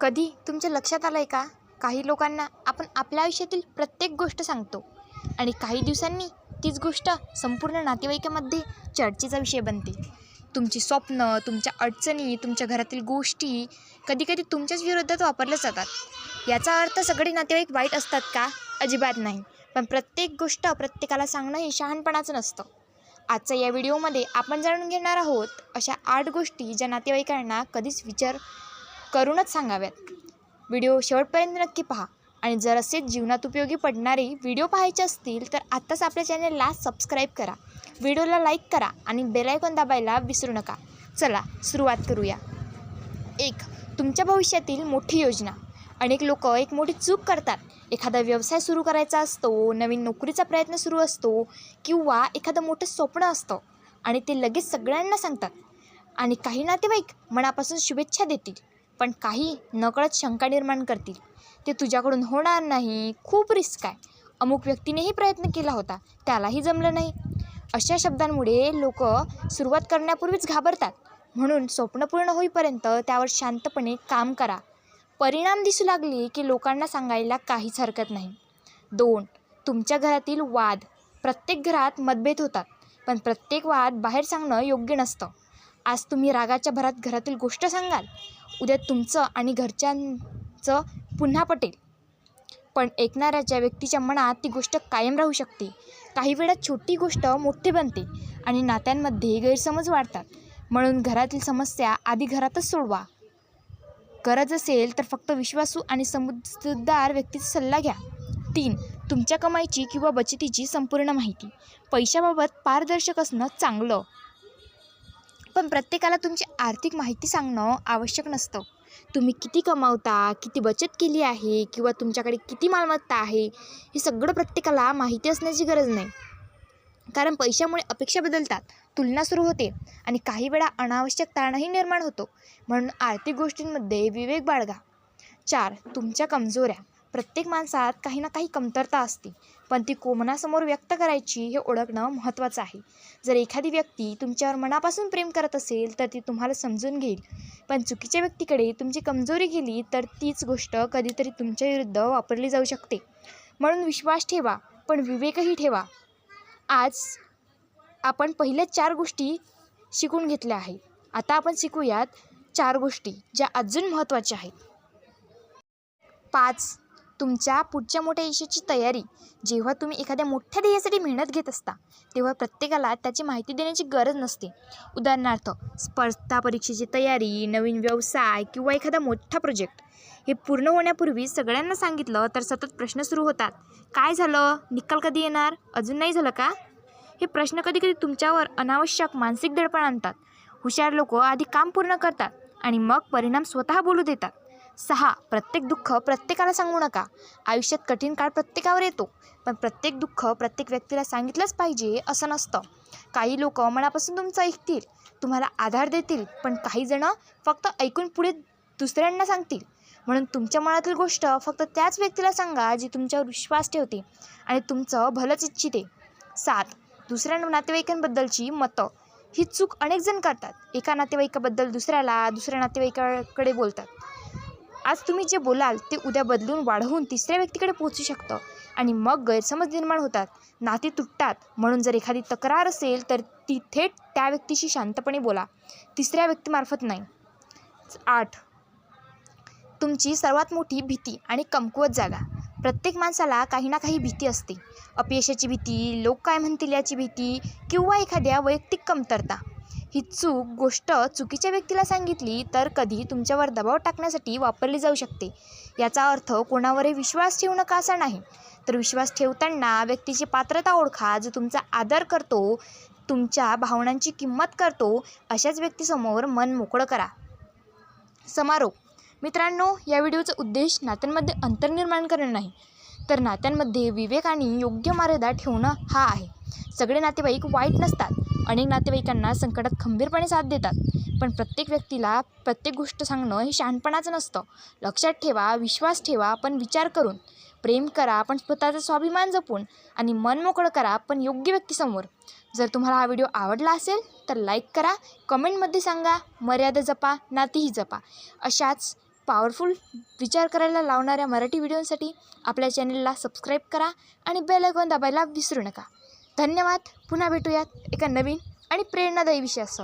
कधी तुमच्या लक्षात आलं आहे का, काही लोकांना आपण आपल्या आयुष्यातील प्रत्येक गोष्ट सांगतो आणि काही दिवसांनी तीच गोष्ट संपूर्ण नातेवाईकामध्ये चर्चेचा विषय बनते. तुमची स्वप्न, तुमच्या अडचणी, तुमच्या घरातील गोष्टी कधीकधी तुमच्याच विरोधात वापरल्या जातात. याचा अर्थ सगळे नातेवाईक वाईट असतात का? अजिबात नाही. पण प्रत्येक गोष्ट प्रत्येकाला सांगणं हे शहाणपणाचं नसतं. आजच्या या व्हिडिओमध्ये आपण जाणून घेणार आहोत अशा 8 गोष्टी ज्या नातेवाईकांना कधीच विचार करूनच सांगाव्यात. व्हिडिओ शेवटपर्यंत नक्की पहा आणि जर असेच जीवनात उपयोगी पडणारे व्हिडिओ पाहायचे असतील तर आत्ताच आपल्या चॅनलला सबस्क्राईब करा, व्हिडिओला लाईक करा आणि बेल आयकॉन दाबायला विसरू नका. चला सुरुवात करूया. 1. तुमच्या भविष्यातील मोठी योजना. अनेक लोक एक मोठी चूक करतात. एखादा व्यवसाय सुरू करायचा असतो, नवीन नोकरीचा प्रयत्न सुरू असतो किंवा एखादं मोठं स्वप्न असतं आणि ते लगेच सगळ्यांना सांगतात. आणि काही नातेवाईक मनापासून शुभेच्छा देतील, पण काही नकळत शंका निर्माण करतील. ते तुझ्याकडून होणार नाही, खूप रिस्क आहे, अमुक व्यक्तीनेही प्रयत्न केला होता, त्यालाही जमलं नाही. अशा शब्दांमुळे लोक सुरुवात करण्यापूर्वीच घाबरतात. म्हणून स्वप्न पूर्ण होईपर्यंत त्यावर शांतपणे काम करा. परिणाम दिसू लागले की लोकांना सांगायला काहीच हरकत नाही. 2. तुमच्या घरातील वाद. प्रत्येक घरात मतभेद होतात, पण प्रत्येक वाद बाहेर सांगणं योग्य नसतं. आज तुम्ही रागाच्या भरात घरातील गोष्ट सांगाल, उद्या तुमचं आणि घरच्यांचं पुन्हा पटेल. पण ऐकणाऱ्याच्या व्यक्तीच्या मनात ती गोष्ट कायम राहू शकते. काही वेळा छोटी गोष्ट मोठी बनते आणि नात्यांमध्ये गैरसमज वाढतात. म्हणून घरातील समस्या आधी घरातच सोडवा. गरज असेल तर फक्त विश्वासू आणि समजूतदार व्यक्तीचा सल्ला घ्या. 3. तुमच्या कमाईची किंवा बचतीची संपूर्ण माहिती. पैशाबाबत पारदर्शक असणं चांगलं, पण प्रत्येकाला तुमची आर्थिक माहिती सांगणं आवश्यक नसतं. तुम्ही किती कमावता, किती बचत केली आहे किंवा तुमच्याकडे किती मालमत्ता आहे, हे सगळं प्रत्येकाला माहिती असण्याची गरज नाही. कारण पैशामुळे अपेक्षा बदलतात, तुलना सुरू होते आणि काही वेळा अनावश्यक ताणही निर्माण होतो. म्हणून आर्थिक गोष्टींमध्ये विवेक बाळगा. 4. तुमच्या कमजोऱ्या. प्रत्येक माणसात काही ना काही कमतरता असते, पण ती कोणासमोर व्यक्त करायची हे ओळखणं महत्त्वाचं आहे. जर एखादी व्यक्ती तुमच्यावर मनापासून प्रेम करत असेल तर ती तुम्हाला समजून घेईल, पण चुकीच्या व्यक्तीकडे तुमची कमजोरी गेली तर तीच गोष्ट कधीतरी तुमच्या विरुद्ध वापरली जाऊ शकते. म्हणून विश्वास ठेवा, पण विवेकही ठेवा. आज आपण पहिल्या 4 गोष्टी शिकून घेतल्या आहेत. आता आपण शिकूयात 4 गोष्टी ज्या अजून महत्त्वाच्या आहेत. 5. तुमच्या पुढच्या मोठ्या यशाची तयारी. जेव्हा तुम्ही एखाद्या मोठ्या ध्येयासाठी मेहनत घेत असता तेव्हा प्रत्येकाला त्याची माहिती देण्याची गरज नसते. उदाहरणार्थ, स्पर्धा परीक्षेची तयारी, नवीन व्यवसाय किंवा एखादा मोठा प्रोजेक्ट हे पूर्ण होण्यापूर्वी सगळ्यांना सांगितलं तर सतत प्रश्न सुरू होतात. काय झालं? निकाल कधी येणार? अजून नाही झालं का? हे प्रश्न कधीकधी तुमच्यावर अनावश्यक मानसिक दडपण आणतात. हुशार लोक आधी काम पूर्ण करतात आणि मग परिणाम स्वतः बोलू देतात. 6. प्रत्येक दुःख प्रत्येकाला सांगू नका. आयुष्यात कठीण काळ प्रत्येकावर येतो, पण प्रत्येक दुःख प्रत्येक व्यक्तीला सांगितलंच पाहिजे असं नसतं. काही लोक मनापासून तुमचं ऐकतील, तुम्हाला आधार देतील, पण काही जण फक्त ऐकून पुढे दुसऱ्यांना सांगतील. म्हणून तुमच्या मनातील गोष्ट फक्त त्याच व्यक्तीला सांगा जी तुमच्यावर विश्वास ठेवते आणि तुमचं भलंच इच्छिते. 7. दुसऱ्या नातेवाईकांबद्दलची मतं. ही चूक अनेक जण करतात. एका नातेवाईकाबद्दल दुसऱ्या नातेवाईकाकडे बोलतात. आज तुम्ही जे बोलाल ते उद्या बदलून वाढवून तिसऱ्या व्यक्तीकडे पोहोचू शकतं आणि मग गैरसमज निर्माण होतात, नाती तुटतात. म्हणून जर एखादी तक्रार असेल तर ती थेट त्या व्यक्तीशी शांतपणे बोला, तिसऱ्या व्यक्तीमार्फत नाही. 8. तुमची सर्वात मोठी भीती आणि कमकुवत जागा. प्रत्येक माणसाला काही ना काही भीती असते. अपयशाची भीती, लोक काय म्हणतील याची भीती किंवा एखाद्या वैयक्तिक कमतरता. ही गोष्ट चुकीच्या व्यक्तीला सांगितली तर कधी तुमच्यावर दबाव टाकण्यासाठी वापरली जाऊ शकते. याचा अर्थ कोणावरही विश्वास ठेवू नका असा नाही, तर विश्वास ठेवताना व्यक्तीची पात्रता ओळखा, जो तुमचा आदर करतो, तुमच्या भावनांची किंमत करतो. अशाच व्यक्तीसमोर मन मोकळं करा. समारोप. मित्रांनो, या व्हिडिओचा उद्देश नात्यांमध्ये अंतर निर्माण करणं नाही, तर नात्यांमध्ये विवेक आणि योग्य मर्यादा ठेवणं हा आहे. सगळे नातेवाईक वाईट नसतात. अनेक नातेवाईकांना संकटात खंबीरपणे साथ देतात, पण प्रत्येक व्यक्तीला प्रत्येक गोष्ट सांगणं हे शहाणपणाचं नसतं. लक्षात ठेवा, विश्वास ठेवा पण विचार करून. प्रेम करा पण स्वतःचा स्वाभिमान जपून. आणि मन मोकळं करा पण योग्य व्यक्तीसमोर. जर तुम्हाला हा व्हिडिओ आवडला असेल तर लाईक करा, कमेंटमध्ये सांगा. मर्यादा जपा, नातीही जपा. अशाच पॉवरफुल विचार करायला लावणाऱ्या मराठी व्हिडिओसाठी आपल्या चॅनलला सबस्क्राईब करा आणि बेल आयकॉन दाबायला विसरू नका. धन्यवाद. पुन्हा भेटूयात एका नवीन आणि प्रेरणादायी विषयासह.